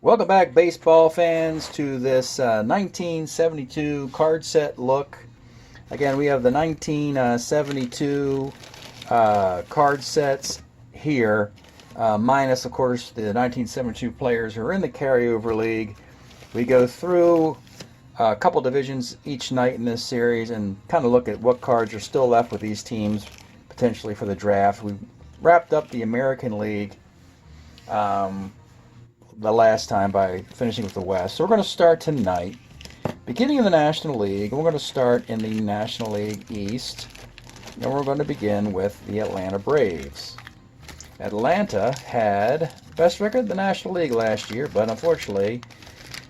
Welcome back, baseball fans, to this 1972 card set look. Again, we have the 1972 card sets here, minus, of course, the 1972 players who are in the carryover league. We go through a couple divisions each night in this series and kind of look at what cards are still left with these teams potentially for the draft. We wrapped up the American League the last time by finishing with the West. So we're going to start tonight, beginning in the National League. We're going to start in the National League East, and we're going to begin with the Atlanta Braves. Atlanta had best record in the National League last year, but unfortunately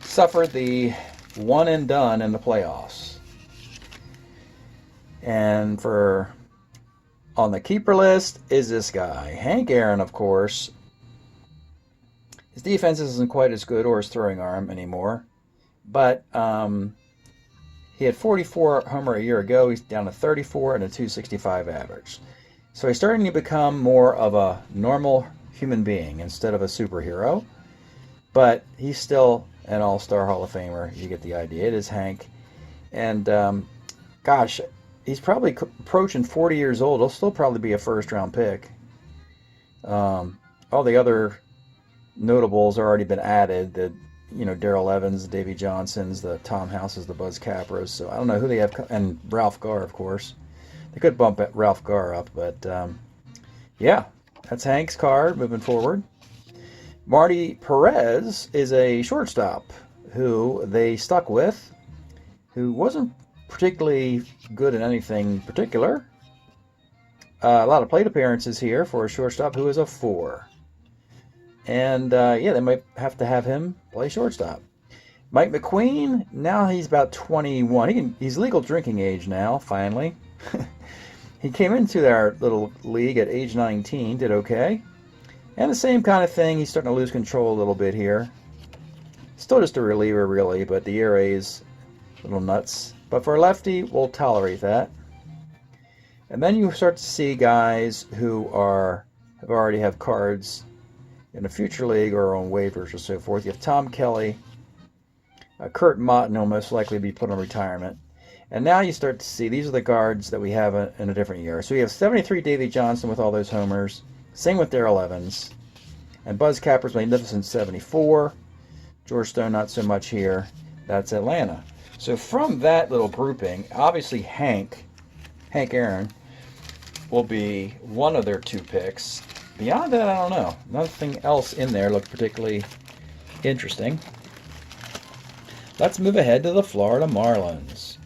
suffered the one and done in the playoffs. And on the keeper list is this guy, Hank Aaron, of course. His defense isn't quite as good, or his throwing arm anymore, but he had 44 homer a year ago. He's down to 34 and a 265 average. So he's starting to become more of a normal human being instead of a superhero, but he's still an all-star Hall of Famer. You get the idea. It is Hank. And gosh, he's probably approaching 40 years old. He'll still probably be a first-round pick. All the other notables already been added. The Darrell Evans, the Davy Johnsons, the Tom Houses, the Buzz Capras. So I don't know who they have, and Ralph Garr, of course. They could bump Ralph Garr up, but yeah, that's Hank's card moving forward. Marty Perez is a shortstop who they stuck with, who wasn't particularly good in anything particular. A lot of plate appearances here for a shortstop who is a 4. And yeah, they might have to have him play shortstop. Mike McQueen, now he's about 21. He's legal drinking age now, finally. He came into our little league at age 19, did okay. And the same kind of thing, he's starting to lose control a little bit here. Still just a reliever, really, but the ERA is a little nuts. But for a lefty, we'll tolerate that. And then you start to see guys who already have cards in a future league or on waivers or so forth. You have Tom Kelly, Kurt Mott will most likely be put on retirement. And now you start to see these are the guards that we have in a different year. So we have 73 Davy Johnson with all those homers. Same with Darrell Evans. And Buzz Capper's magnificent 74. George Stone not so much here. That's Atlanta. So from that little grouping, obviously Hank Aaron will be one of their 2 picks. Beyond that, I don't know. Nothing else in there looked particularly interesting. Let's move ahead to the Florida Marlins.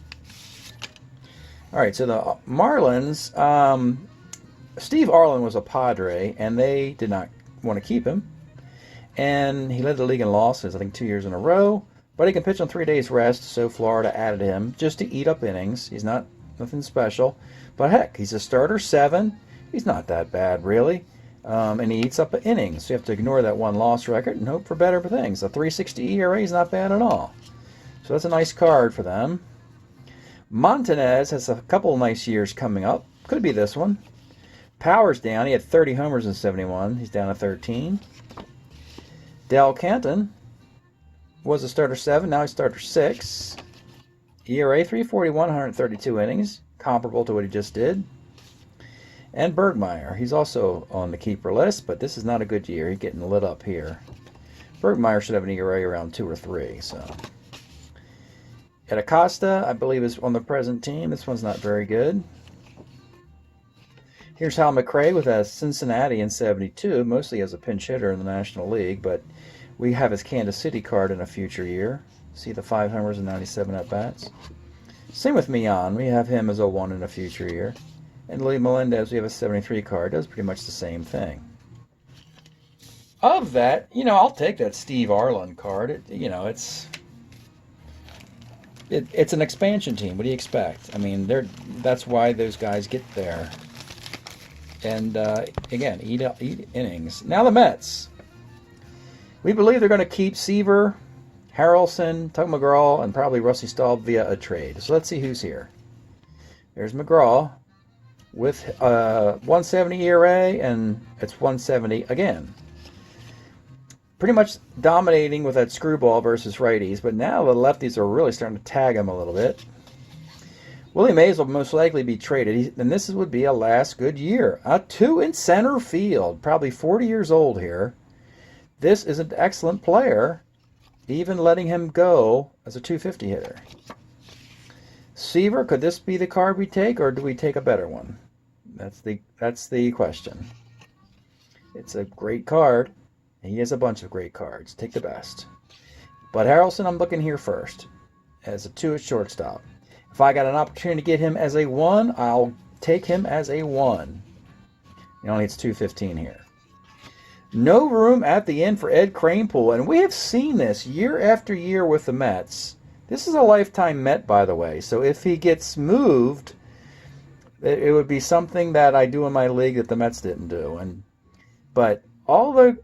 All right, so the Marlins, Steve Arlen was a Padre, and they did not want to keep him. And he led the league in losses, I think 2 years in a row. But he can pitch on 3 days rest, so Florida added him just to eat up innings. He's nothing special. But heck, he's a starter 7. He's not that bad, really. And he eats up innings. So you have to ignore that 1-loss record and hope for better things. A 3.60 ERA is not bad at all. So that's a nice card for them. Montanez has a couple nice years coming up. Could be this one. Power's down. He had 30 homers in 71. He's down to 13. Del Canton was a starter 7. Now he's starter 6. ERA 3.41, 132 innings. Comparable to what he just did. And Bergmeyer, he's also on the keeper list, but this is not a good year. He's getting lit up here. Bergmeyer should have an ERA around 2 or 3. So, Ed Acosta, I believe, is on the present team. This one's not very good. Here's Hal McRae with a Cincinnati in 72, mostly as a pinch hitter in the National League, but we have his Kansas City card in a future year. See the 5 homers and 97 at-bats. Same with Mian. We have him as a 1 in a future year. And Lee Melendez, we have a 73 card. Does pretty much the same thing. Of that, I'll take that Steve Arlen card. It's an expansion team. What do you expect? I mean, that's why those guys get there. And again, eat innings. Now the Mets. We believe they're going to keep Seaver, Harrelson, Tug McGraw, and probably Rusty Staub via a trade. So let's see who's here. There's McGraw with 170 ERA, and it's 170 again. pretty much dominating with that screwball versus righties, but now the lefties are really starting to tag him a little bit. Willie Mays will most likely be traded, and this would be a last good year. A 2 in center field, probably 40 years old here. This is an excellent player, even letting him go as a 250 hitter. Seaver, could this be the card we take, or do we take a better one? That's the question. It's a great card, and he has a bunch of great cards. Take the best. But Harrelson, I'm looking here first, as a 2 at shortstop. If I got an opportunity to get him as a 1, I'll take him as a 1. He only hits 215 here. No room at the end for Ed Kranepool, and we have seen this year after year with the Mets. This is a lifetime Met, by the way, so if he gets moved, it would be something that I do in my league that the Mets didn't do. But all the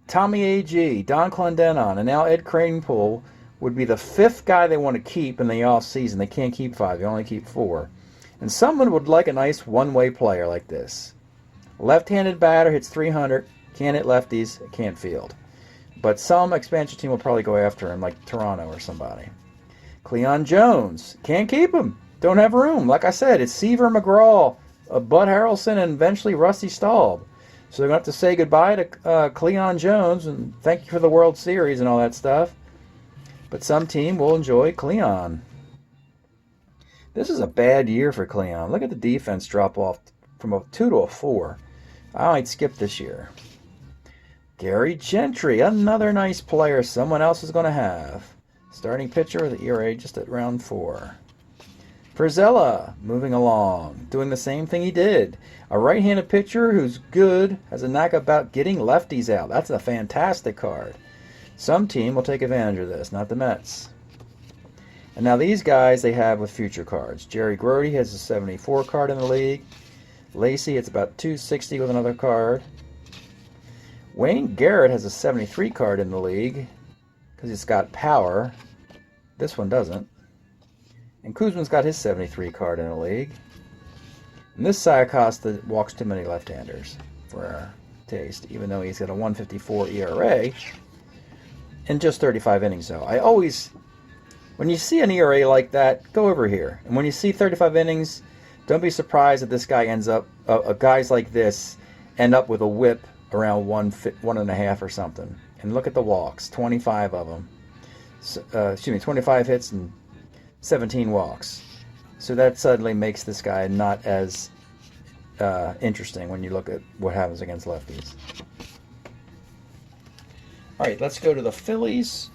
Tommy A.G., Don Clendenon, and now Ed Kranepool would be the 5th guy they want to keep in the offseason. They can't keep 5. They only keep 4. And someone would like a nice one-way player like this. Left-handed batter, hits 300, can't hit lefties, can't field. But some expansion team will probably go after him, like Toronto or somebody. Cleon Jones, can't keep him. Don't have room. Like I said, it's Seaver, McGraw, Bud Harrelson, and eventually Rusty Staub. So they're going to have to say goodbye to Cleon Jones and thank you for the World Series and all that stuff. But some team will enjoy Cleon. This is a bad year for Cleon. Look at the defense drop off from a 2 to a 4. I might skip this year. Gary Gentry, another nice player someone else is going to have. Starting pitcher with the ERA just at round 4. Perzella, moving along, doing the same thing he did. A right-handed pitcher who's good, has a knack about getting lefties out. That's a fantastic card. Some team will take advantage of this, not the Mets. And now these guys they have with future cards. Jerry Grody has a 74 card in the league. Lacey, it's about 260 with another card. Wayne Garrett has a 73 card in the league because it's got power. This one doesn't. And Kuzman's got his 73 card in the league. And this Acosta walks too many left-handers for our taste, even though he's got a 154 ERA in just 35 innings, though. I always, when you see an ERA like that, go over here. And when you see 35 innings, don't be surprised that this guy ends up, guys like this end up with a whip around 1.5 or something. And look at the walks, 25 of them. 25 hits and 17 walks. So that suddenly makes this guy not as interesting when you look at what happens against lefties. All right, let's go to the Phillies,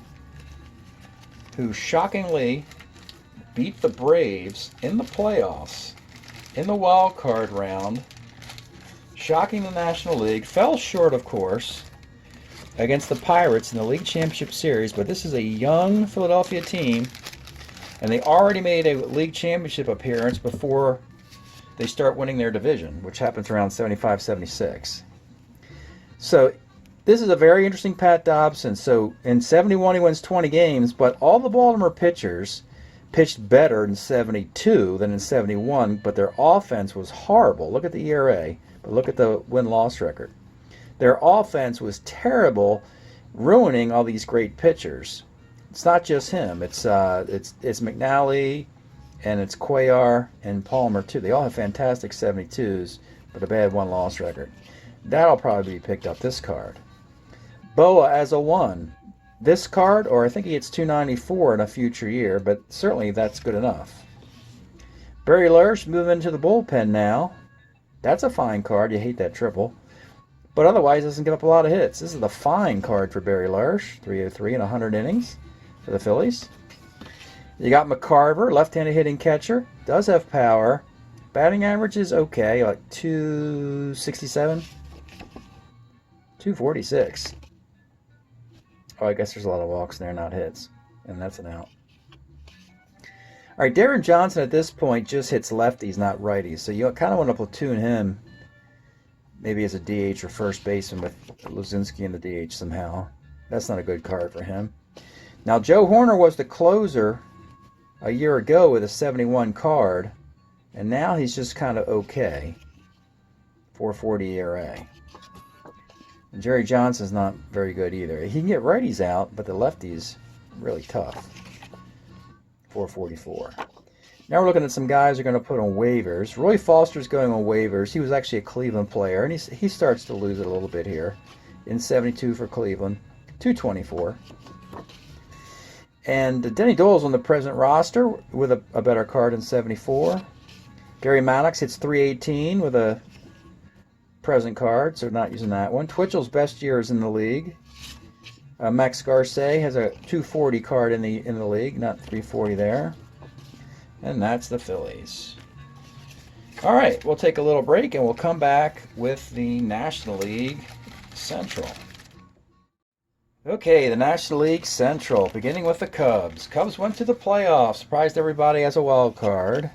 who shockingly beat the Braves in the playoffs in the wild card round, shocking the National League. Fell short, of course, against the Pirates in the League Championship Series, but this is a young Philadelphia team, and they already made a League Championship appearance before they start winning their division, which happens around 75-76. So this is a very interesting Pat Dobson. So in 71 he wins 20 games, but all the Baltimore pitchers pitched better in 72 than in 71, but their offense was horrible. Look at the ERA, but look at the win-loss record. Their offense was terrible, ruining all these great pitchers. It's not just him. It's McNally, and it's Cuellar and Palmer too. They all have fantastic 72s, but a bad win-loss record. That'll probably be picked up, this card. Boa as a 1. This card, or I think he gets 294 in a future year, but certainly that's good enough. Barry Lersch moving into the bullpen now. That's a fine card. You hate that triple. But otherwise, doesn't give up a lot of hits. This is the fine card for Barry Lersch, 303 in 100 innings for the Phillies. You got McCarver, left-handed hitting catcher. Does have power. Batting average is okay, like 267, 246. Oh, I guess there's a lot of walks in there, not hits. And that's an out. All right, Darren Johnson at this point just hits lefties, not righties. So you kind of want to platoon him maybe as a DH or first baseman with Luzinski in the DH somehow. That's not a good card for him. Now, Joe Horner was the closer a year ago with a 71 card, and now he's just kind of okay. 440 ERA. And Jerry Johnson's not very good either. He can get righties out, but the lefties really tough. 444. Now we're looking at some guys who are going to put on waivers. Roy Foster's going on waivers. He was actually a Cleveland player, and he starts to lose it a little bit here. In 72 for Cleveland. 224. And Denny Doyle's on the present roster with a better card in 74. Gary Maddox hits 318 with a present card, so not using that one. Twitchell's best year is in the league. Max Garcia has a 240 card in the league, not 340 there. And that's the Phillies. All right, we'll take a little break and we'll come back with the National League Central. Okay, the National League Central, beginning with the Cubs. Cubs went to the playoffs, surprised everybody as a wild card.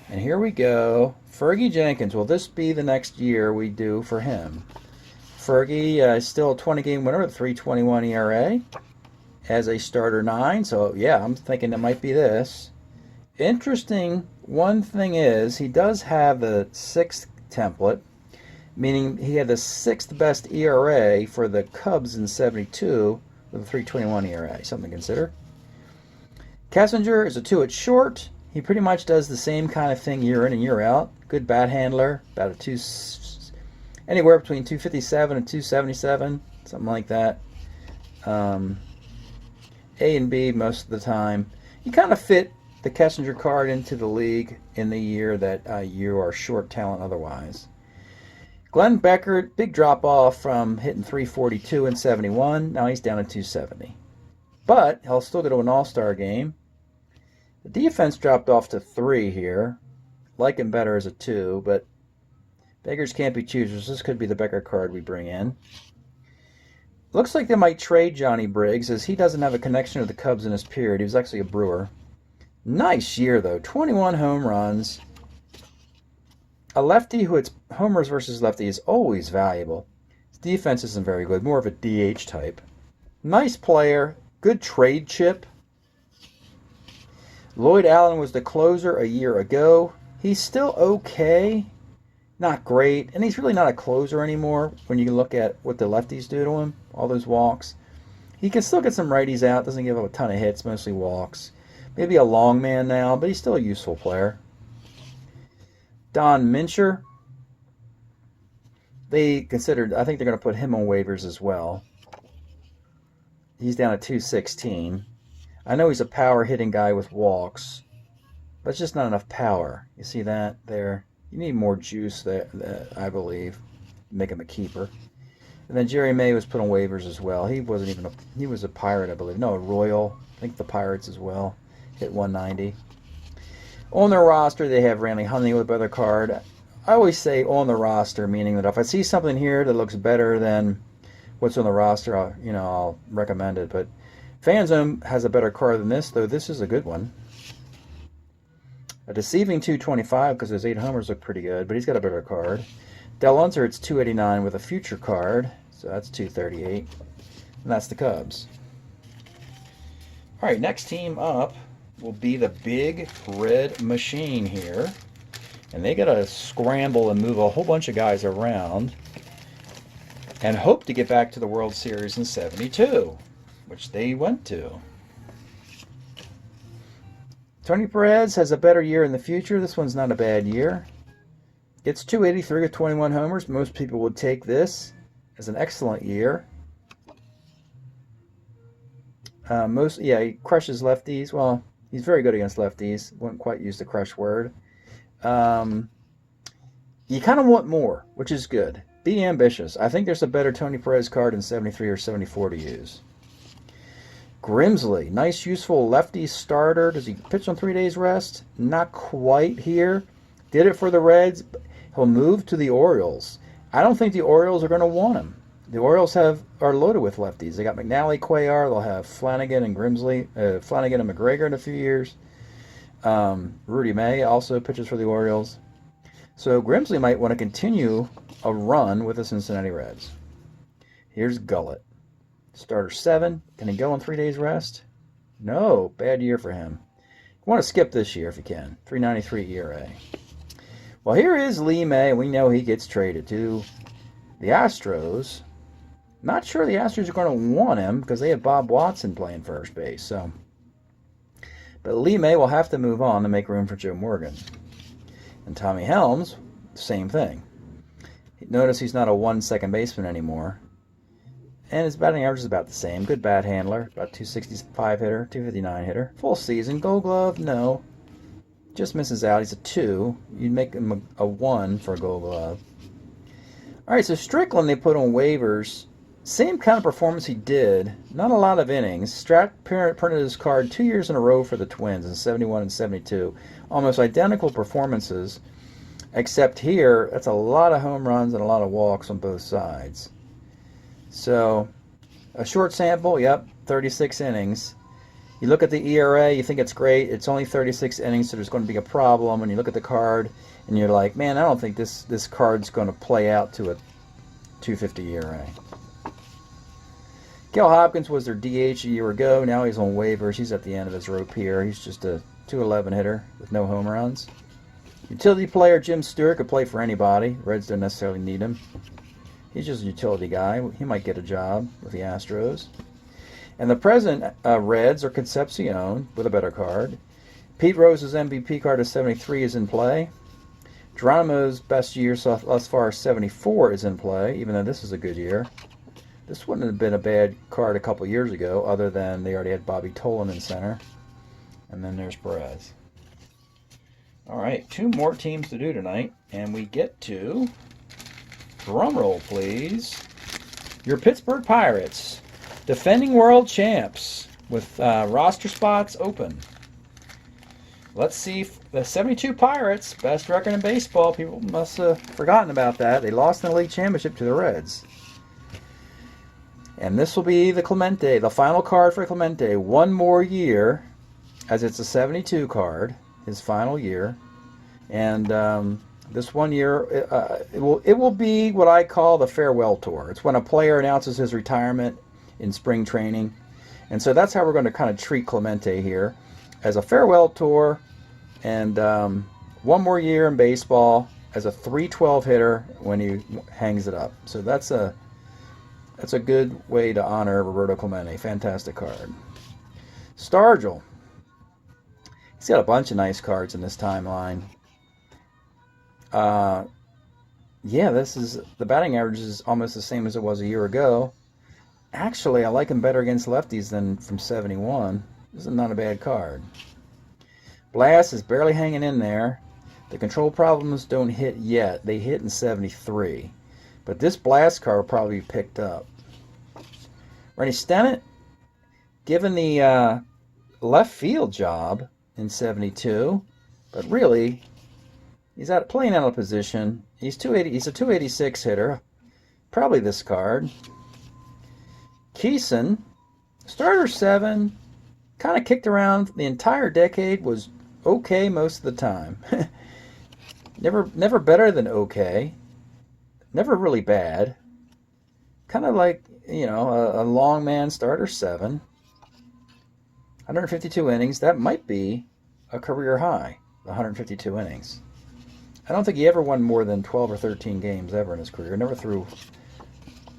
And here we go. Fergie Jenkins, will this be the next year we do for him? Fergie is still a 20-game winner with a 3.21 ERA as a starter 9, so yeah, I'm thinking it might be this. Interesting, one thing is he does have the 6th template, meaning he had the 6th best ERA for the Cubs in 72 with a 3.21 ERA. Something to consider. Kessinger is a 2 at short. He pretty much does the same kind of thing year in and year out. Good bat handler, about a 2, anywhere between 257 and 277, something like that. A and B most of the time. You kind of fit the Kessinger card into the league in the year that you are short talent otherwise. Glenn Beckert, big drop off from hitting 342 in 71. Now he's down to 270. But he'll still go to an all-star game. The defense dropped off to 3 here. Like him better as a 2, but beggars can't be choosers. This could be the Beckert card we bring in. Looks like they might trade Johnny Briggs, as he doesn't have a connection to the Cubs in his period. He was actually a Brewer. Nice year, though. 21 home runs. A lefty who hits homers versus lefty is always valuable. His defense isn't very good, more of a DH type. Nice player, good trade chip. Lloyd Allen was the closer a year ago. He's still okay, not great, and he's really not a closer anymore when you look at what the lefties do to him, all those walks. He can still get some righties out, doesn't give up a ton of hits, mostly walks. Maybe a long man now, but he's still a useful player. Don Mincher, I think they're going to put him on waivers as well. He's down at 216. I know he's a power hitting guy with walks, but it's just not enough power. You see that there? You need more juice there, I believe, to make him a keeper. And then Jerry May was put on waivers as well. He was a Pirate, I believe. No, a Royal. I think the Pirates as well. Hit 190. On their roster, they have Randy Hundley with a better card. I always say on the roster, meaning that if I see something here that looks better than what's on the roster, I'll recommend it. But FanZone has a better card than this, though this is a good one. A deceiving 225 because his 8 homers look pretty good, but he's got a better card. Del Unser, it's 289 with a future card, so that's 238. And that's the Cubs. All right, next team up will be the Big Red Machine here. And they got to scramble and move a whole bunch of guys around and hope to get back to the World Series in 72, which they went to. Tony Perez has a better year in the future. This one's not a bad year. Gets 283 with 21 homers. Most people would take this as an excellent year. He crushes lefties. Well, he's very good against lefties. Wouldn't quite use the crush word. You kind of want more, which is good. Be ambitious. I think there's a better Tony Perez card in 73 or 74 to use. Grimsley, nice, useful lefty starter. Does he pitch on 3 days rest? Not quite here. Did it for the Reds. He'll move to the Orioles. I don't think the Orioles are going to want him. The Orioles are loaded with lefties. They got McNally, Cuellar. They'll have Flanagan and Grimsley, Flanagan and McGregor in a few years. Rudy May also pitches for the Orioles. So Grimsley might want to continue a run with the Cincinnati Reds. Here's Gullett. Starter 7. Can he go on 3 days rest? No. Bad year for him. You want to skip this year if you can. 3.93 ERA. Well, here is Lee May. We know he gets traded to the Astros. Not sure the Astros are going to want him because they have Bob Watson playing first base. So, but Lee May will have to move on to make room for Joe Morgan. And Tommy Helms, same thing. Notice he's not a 1 second baseman anymore. And his batting average is about the same. Good bat handler. About 265 hitter, 259 hitter. Full season. Gold Glove? No. Just misses out. He's a 2. You'd make him a 1 for a Gold Glove. Alright, so Strickland they put on waivers. Same kind of performance he did. Not a lot of innings. Strat printed his card 2 years in a row for the Twins in 71 and 72. Almost identical performances. Except here, that's a lot of home runs and a lot of walks on both sides. So, a short sample, yep, 36 innings. You look at the ERA, you think it's great. It's only 36 innings, so there's going to be a problem. And you look at the card, and you're like, man, I don't think this card's going to play out to a 250 ERA. Gil Hopkins was their DH a year ago. Now he's on waivers. He's at the end of his rope here. He's just a 211 hitter with no home runs. Utility player Jim Stewart could play for anybody. Reds don't necessarily need him. He's just a utility guy. He might get a job with the Astros. And the present Reds are Concepcion with a better card. Pete Rose's MVP card of 73 is in play. Geronimo's best year thus far, 74, is in play, even though this is a good year. This wouldn't have been a bad card a couple years ago, other than they already had Bobby Tolan in center. And then there's Perez. All right, 2 more teams to do tonight, and we get to, drum roll please, your Pittsburgh Pirates, defending world champs, with roster spots open. Let's see the 72 Pirates, best record in baseball. People must have forgotten about that. They lost in the league championship to the Reds. And this will be the Clemente, the final card for Clemente. 1 more year, as it's a 72 card, his final year. And this 1 year, it will be what I call the farewell tour. It's when a player announces his retirement in spring training. And so that's how we're going to kind of treat Clemente here, as a farewell tour. And 1 more year in baseball as a 312 hitter when he hangs it up. So that's a good way to honor Roberto Clemente. Fantastic card. Stargell. He's got a bunch of nice cards in this timeline. Yeah, the batting average is almost the same as it was a year ago. Actually, I like him better against lefties than from 71. This is not a bad card. Blast is barely hanging in there. The control problems don't hit yet. They hit in 73. But this Blast card will probably be picked up. Rennie Stennett, given the left field job in 72, but really, he's playing out of position. He's 280. He's a 286 hitter. Probably this card. Keeson, starter 7, kind of kicked around the entire decade, was okay most of the time. never better than okay. Never really bad. Kind of like, a long man, starter 7. 152 innings. That might be a career high, 152 innings. I don't think he ever won more than 12 or 13 games ever in his career.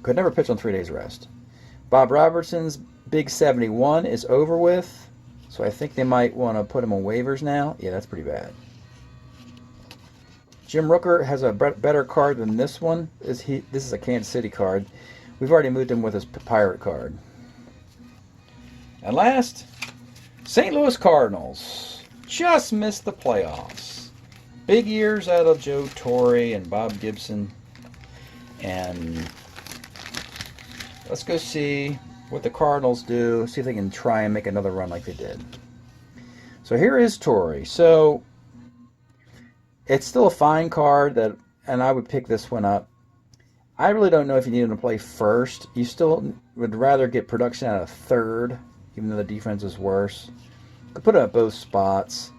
Could never pitch on 3 days rest. Bob Robertson's big 71 is over with, so I think they might want to put him on waivers now. Yeah, that's pretty bad. Jim Rooker has a better card than this one. This is a Kansas City card. We've already moved him with his Pirate card. And last, St. Louis Cardinals just missed the playoffs. Big years out of Joe Torre and Bob Gibson. And let's go see what the Cardinals do. See if they can try and make another run like they did. So here is Torre. So it's still a fine card, and I would pick this one up. I really don't know if you need him to play first. You still would rather get production out of third, even though the defense is worse. Could put him at both spots.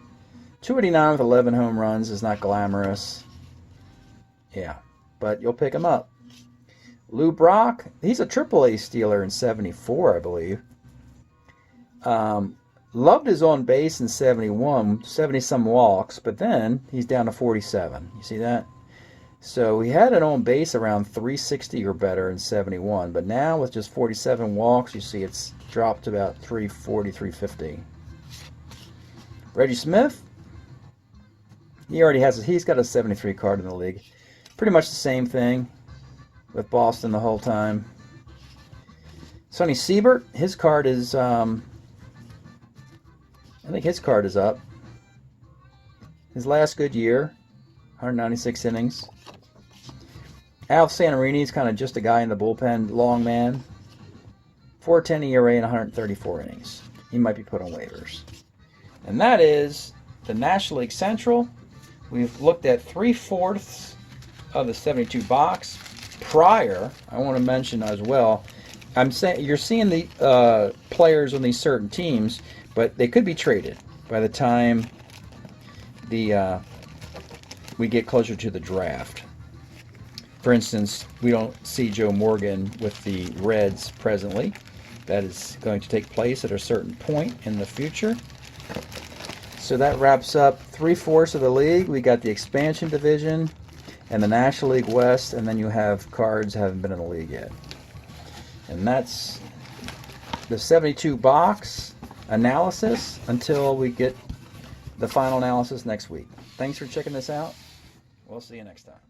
289 with 11 home runs is not glamorous. Yeah, but you'll pick him up. Lou Brock, he's a AAA stealer in 74, I believe. Loved his on base in 71, 70-some walks, but then he's down to 47. You see that? So we had an on base around 360 or better in 71, but now with just 47 walks, you see it's dropped to about 340, 350. Reggie Smith, he's got a 73 card in the league. Pretty much the same thing with Boston the whole time. Sonny Siebert, his card is, I think his card is up. His last good year, 196 innings. Al Santorini's kind of just a guy in the bullpen, long man. 4.10 ERA and 134 innings. He might be put on waivers. And that is the National League Central. We've looked at 3/4 of the 72 box. Prior, I want to mention as well, I'm saying you're seeing the players on these certain teams, but they could be traded by the time we get closer to the draft. For instance, we don't see Joe Morgan with the Reds presently. That is going to take place at a certain point in the future. So that wraps up 3/4 of the league. We got the expansion division and the National League West, and then you have cards that haven't been in the league yet. And that's the 72 box analysis until we get the final analysis next week. Thanks for checking this out. We'll see you next time.